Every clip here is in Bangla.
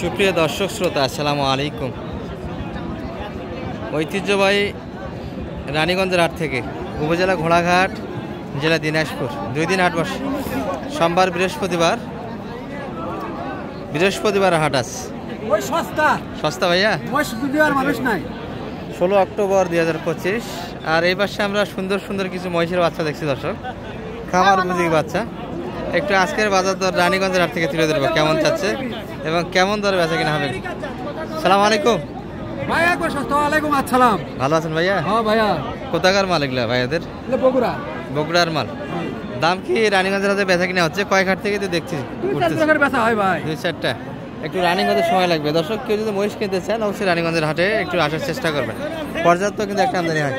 সুপ্রিয় দর্শক শ্রোতা, আসসালামু আলাইকুম। ঐতিহ্যবাহী রানীগঞ্জের হাট থেকে উপজেলা ঘোড়াঘাট, জেলা দিনাজপুর, 2 দিন হাট বসে। সোমবার বৃহস্পতিবার হাট আছে। সস্তা ভাইয়া, 16 অক্টোবর 2025। আর এই পাশে আমরা সুন্দর সুন্দর কিছু মহিষের বাচ্চা দেখছি দর্শক, খামার উপযোগী বাচ্চা। একটু আজকের বাজার দর রানীগঞ্জের হাট থেকে তুলে ধরবো, কেমন চাচ্ছে এবং কেমন দরে বেচা কিনা হবে। সালাম আলাইকুম আসসালাম। ভালো আছেন ভাইয়া? হ্যাঁ ভাইয়া। কোথাকার মাল এগুলা ভাইয়াদের? বগুড়ার মাল। দাম কি রানীগঞ্জের হাতে বেচা কিনা হচ্ছে? কয়েক হাট থেকে তো দেখছি বেচা হয় ভাই, 2-4টা। একটু রানীগঞ্জের সময় লাগবে দর্শক। কেউ যদি মহিষ কিনতে চান অবশ্যই রানীগঞ্জের হাটে একটু আসার চেষ্টা করবেন। পর্যাপ্ত কিন্তু একটা আমদানি হয়।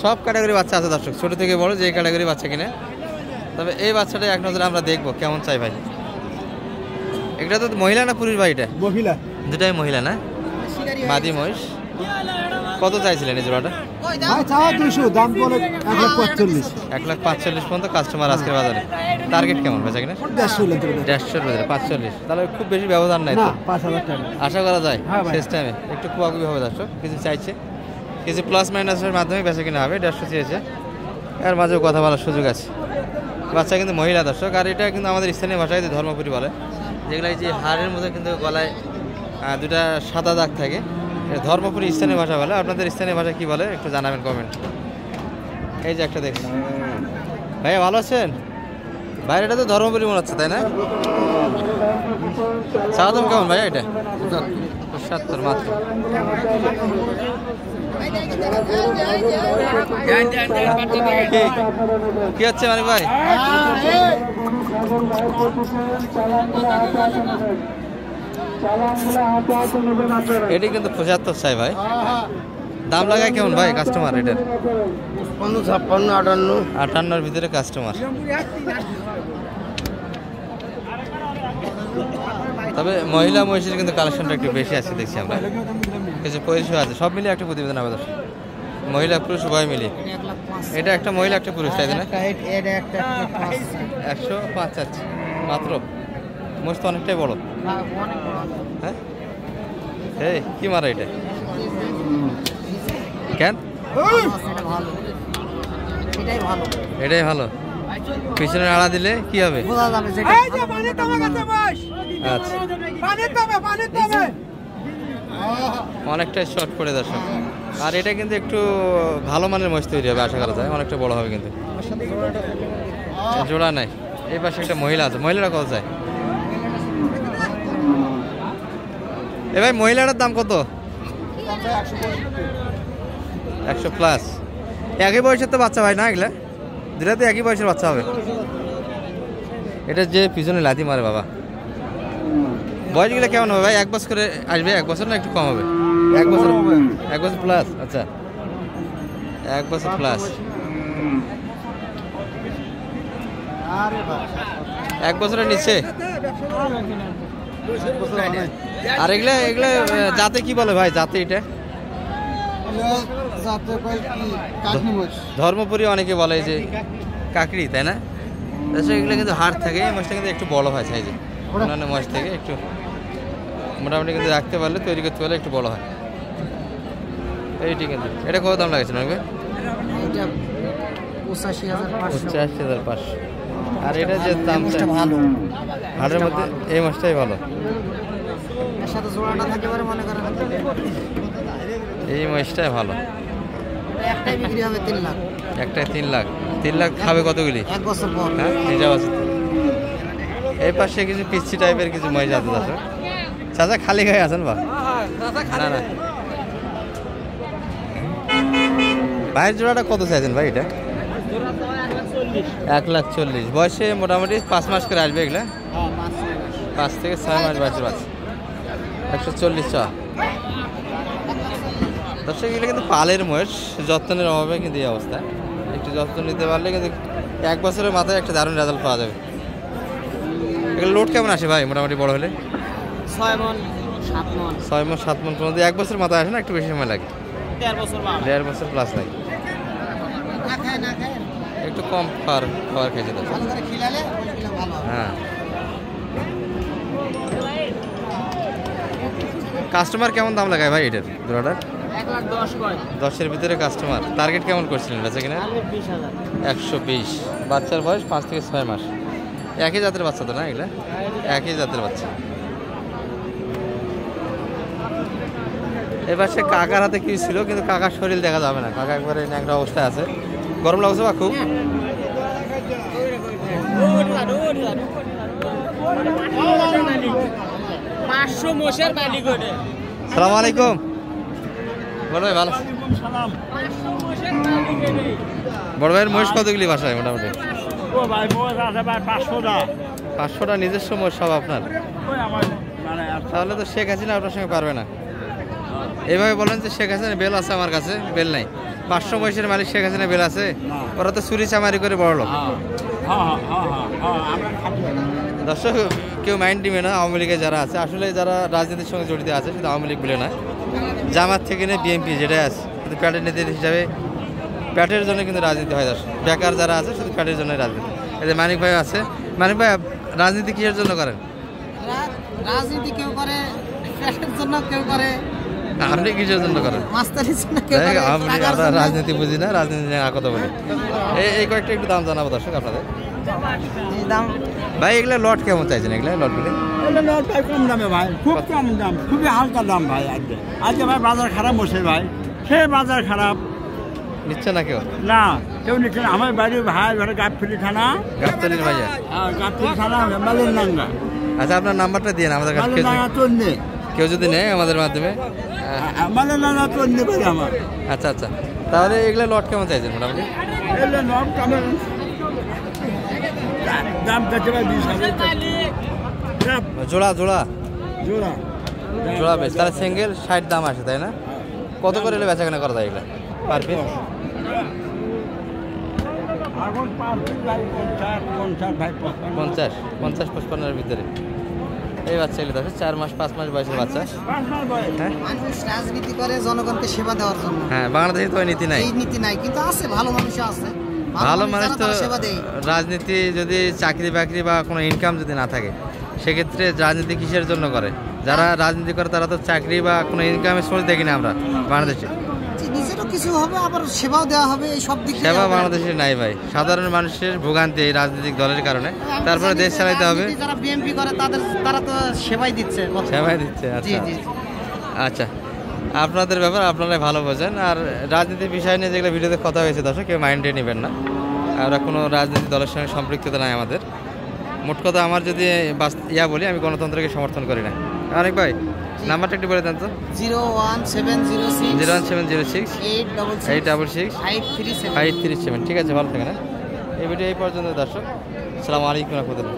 সব ক্যাটাগরি বাচ্চা আছে দর্শক, ছোট থেকে বড় যে ক্যাটাগরি বাচ্চা কিনে। তবে এই বাচ্চাটা এক নজরে আমরা দেখবো কেমন চাই ভাই। এটা তো মহিলা না পুরুষ ভাই? এটা মহিলা। দুটাই মহিলা না? মাদি মহিষ। কত চাইছিলেন এই জোড়াটা? 1,45,000 পর্যন্ত কাস্টমার আজকের বাজারে। টার্গেট কেমন বেচা কিনা? 150-র ভিতরে 45। তাহলে খুব বেশি ব্যবধান নাই তো, 5,000 টাকা আশা করা যায় শেষ টাইমে একটু কুয়াকুবি হবে দর্শক। কিছু চাইছে, কিছু প্লাস মাইনাসের মাধ্যমে বেচা কিনা হবে। 150 চেয়েছে, এর মাঝেও কথা বলার সুযোগ আছে। বাচ্চা কিন্তু মহিলা দর্শক। আর এটা কিন্তু আমাদের স্থানীয় ভাষায় ধর্মপুরি বলে, যেগুলো এই যে হাড়ের মধ্যে কিন্তু গলায় 2টা সাদা দাগ থাকে। ধর্মপুরি স্থানীয় ভাষা বলে। আপনাদের স্থানীয় ভাষা কি বলে একটু জানাবেন কমেন্ট। এই যে একটা দেখছি ভাইয়া, ভালো আছেন? ভাইয়া এটা তো ধর্মপুরি মনে হচ্ছে, তাই না? চাওয়া দাম কেমন ভাইয়া এটা? 75 মাত্র। কি হচ্ছে মানে ভাই? এটি কিন্তু 75 চাই ভাই। দাম লাগায় কেমন ভাই কাস্টমার এটার? 56, 58-র ভিতরে কাস্টমার। তবে মহিলা মহিষের কিন্তু কালেকশনটা একটু বেশি আছে দেখছি আমরা। কিছু পরিষেবা আছে, সব মিলিয়ে একটা প্রতিবেদন হবে দর্শক। মহিলা পুরুষ উভয় মিলিয়ে। এটা একটা মহিলা একটা পুরুষ, তাই না? 105 আছে মাত্র। মোষ তো অনেকটাই বড়। হ্যাঁ, এই কি মারা এটা? কেন? এটাই ভালো। পিছনে আড়া দিলে কি হবে? আচ্ছা, অনেকটাই শর্ট করে দর্শক। আর এটা কিন্তু একটু ভালো মানের মহিষ তৈরি হবে আশা করা যায়, অনেকটা বড় হবে কিন্তু। জোড়া নাই। এই পাশে একটা মহিলা আছে, মহিলাটা কত চায়? এ ভাই মহিলাটার দাম কত? 100+। একই বয়সের তো বাচ্চা ভাই না এগুলা? দুটাতে একই বয়সের বাচ্চা হবে। এটা যে পিছনে লাথি মারে বাবা। বয়সগুলো কেমন হবে ভাই? 1 বছর করে আসবে? 1 বছর না একটু কম হবে? 1 বছর, 1 বছর প্লাস। আচ্ছা, 1 বছর প্লাস। 1 বছরের নিচে। আর এগুলা জাতে কি বলে ভাই? জাতে এটা ধর্মপুরি অনেকে বলে যে কাকড়ি, তাই না? এগুলো কিন্তু হাড় থাকে। এই মাছটা কিন্তু একটু বড় হয় সাইজে, অন্যান্য মাছ থেকে একটু মোটামুটি কিন্তু রাখতে পারলে, তৈরি করতে পারলে একটু বড় হয়। এইটি কিন্তু এটা কত দাম লাগছে? 85,500। আর এটা যে দাম ভালো হাড়ের মধ্যে, এই মাছটাই ভালো। এই মাছটাই ভালো। একটাই 3 লাখ। 3 লাখ খাবে কতগুলি? 1 বছর পর। হ্যাঁ, নিজেও আছে। এই পাশে কিছু পিচ্ছি টাইপের কিছু মহিষ আছে দর্শক। চাচা খালি গায়ে আছেন বা? না না, ভাইয়ের জোড়াটা কত চাইছেন ভাই? এটা 1,40,000। বয়সে মোটামুটি 5 মাস করে আসবে এগুলা। 5 থেকে 6 মাস বয়সের বাচ্চা। 140 টাকা দর্শক। এগুলো কিন্তু পালের মহিষ, যত্নের অভাবে কিন্তু এই অবস্থা। একটু যত্ন নিতে পারলে কিন্তু 1 বছরের মাথায় একটা দারুণ রেজাল্ট পাওয়া যাবে। এগুলো লোড কেমন আসে ভাই মোটামুটি বড় হলে? 6 মণ 7 মণ পর্যন্ত। 1 বছর মাথায় আসে না, একটু বেশি সময় লাগে। 1.5 বছর প্লাস লাগে। একটু কম খাবার খেয়েছে। হ্যাঁ, কাস্টমার কেমন দাম লাগায় ভাই এটার জোড়াটার? 1,10,000 কয়। 10-এর ভিতরে কাস্টমার টার্গেট কেমন করছিলেন বেচা কিনা? 20,000। 120। বাচ্চার বয়স 5 থেকে 6 মাস। একই জাতের বাচ্চা তো না এগুলা? একই জাতের বাচ্চা। এবার সে কাকার হাতে কি ছিল, কিন্তু কাকার শরীর দেখা যাবে না, কাকা একবারে ন্যাংরা অবস্থায় আছে। গরম লাগছে বা খুব? সালাম আলাইকুম। বড় ভাই ভালো? বড় ভাইয়ের মহিষ কতগুলি বাসায় মোটামুটি? 500টা নিজস্ব মহিষ সব আপনার? তাহলে তো শেখ হাসিনা আপনার সঙ্গে পারবে না। এইভাবে বলেন যে শেখ হাসিনা বেল আছে, আমার কাছে বেল নাই। 500 মহিষের মালিক শেখ হাসিনা বেল আছে? ওরা তো চুরি চামারি করে বড় লোক। দর্শক কেউ মাইন্ড দিবে না, আওয়ামী লীগের যারা আছে, আসলে যারা রাজনীতির সঙ্গে জড়িত আছে শুধু আওয়ামী লীগ বলে না, জামাত থেকে নিয়ে বিএনপি যেটাই আছে, কিন্তু প্যাটের নীতি হিসাবে প্যাটের জন্য কিন্তু রাজনীতি হয়। দর্শক বেকার যারা আছে শুধু প্যাটের জন্য রাজনীতি। এই যে মানিক ভাই আছে, মানিক ভাই রাজনীতি কিসের জন্য করেন? রাজনীতি কেউ করে পেটের জন্য, কেউ করে আপনি কিসের জন্য করেন? মাস্টারের জন্য, কেউ করে টাকার আমরা জন্য। রাজনীতি বুঝি না, রাজনীতি নিয়ে কথা বলি। এই কয়েকটা একটু দাম জানাবো দর্শক আপনাদের। এই দাম ভাই এগুলা লট কেমন চাইছেন? এগুলা লটগুলি কম দামে ভাই, খুব কম দাম, খুবই হালকা দাম ভাই। আজকে ভাই বাজার খারাপ বসে ভাই, সে বাজার খারাপ নিচ্ছে না কেউ? না, কেউ নিচ্ছে না। আমার বাড়ির ভাই ঘরে গাবতলি থানা, গাবতলির ভাইয়া। গাবতলি থানা মালের নাঙ্গা। আচ্ছা আপনার নাম্বারটা দিয়ে আমাদের কাছে, মালের নাঙ্গা তন্নে, কেউ যদি নেয় আমাদের মাধ্যমে। মালের নাঙ্গা তন্নে ভাই আমার। আচ্ছা আচ্ছা, তাহলে এগুলা লট কেমন চাইছেন মোটামুটি? এলে নব কেমন দাম চাচ্ছে ভাই? 20,000 জোড়া জোড়া জোড়া জোড়া বেশ, তাহলে সিঙ্গেল 60 দাম আসে তাই না? কত করে এলে বেচা কেনা করা যায় এগুলা পার পিস? এখন 50 ভাই, 50 ভাই, 50-55-55-55-এর ভিতরে এই বাচ্চা এগুলো আছে 4 মাস 5 মাস বয়সের বাচ্চা। হ্যাঁ মানুষ রাজনীতি করে জনগণকে সেবা দেওয়ার জন্য। হ্যাঁ, বাংলাদেশে তো ওই নীতি নাই। এই নীতি নাই, কিন্তু আছে ভালো মানুষও আছে। ভালো মানুষ তো, তারা সেবা দেয়। রাজনীতি যদি চাকরি বাকরি বা কোনো ইনকাম যদি না থাকে সেক্ষেত্রে রাজনীতি কিসের জন্য করে? যারা রাজনীতি করে তারা তো চাকরি বা কোনো ইনকামের সোর্স দেখি না আমরা বাংলাদেশে। নিজেরও কিছু হবে, আবার সেবাও দেওয়া হবে, এই সব দিক থেকে সেবা হবে। বাংলাদেশে নাই ভাই। সাধারণ মানুষের ভোগান্তি এই রাজনৈতিক দলের কারণে, তারপরে দেশ চালাইতে হবে। রাজনীতি যারা বিএনপি করে তারা তো সেবাই দিচ্ছে। সেবাই দিচ্ছে। জি আচ্ছা জি। আচ্ছা, আপনাদের ব্যাপার আপনারাই ভালো বোঝেন। আর রাজনীতির বিষয় নিয়ে যেগুলো ভিডিওতে কথা হয়েছে দর্শক কেউ মাইন্ডে নেবেন না। আমরা কোনো রাজনীতি দলের সঙ্গে সম্পৃক্ততা নাই আমাদের। মোট কথা আমার যদি বলি, আমি গণতন্ত্রকে সমর্থন করি না। অনেক ভাই নাম্বারটা একটু বলে দেন তো। 01706 01706 866 837। 537। ঠিক আছে, ভালো থাকেন। এই ভিডিও এই পর্যন্ত দর্শক। আসসালামু আলাইকুম রহমতুল্লাহ।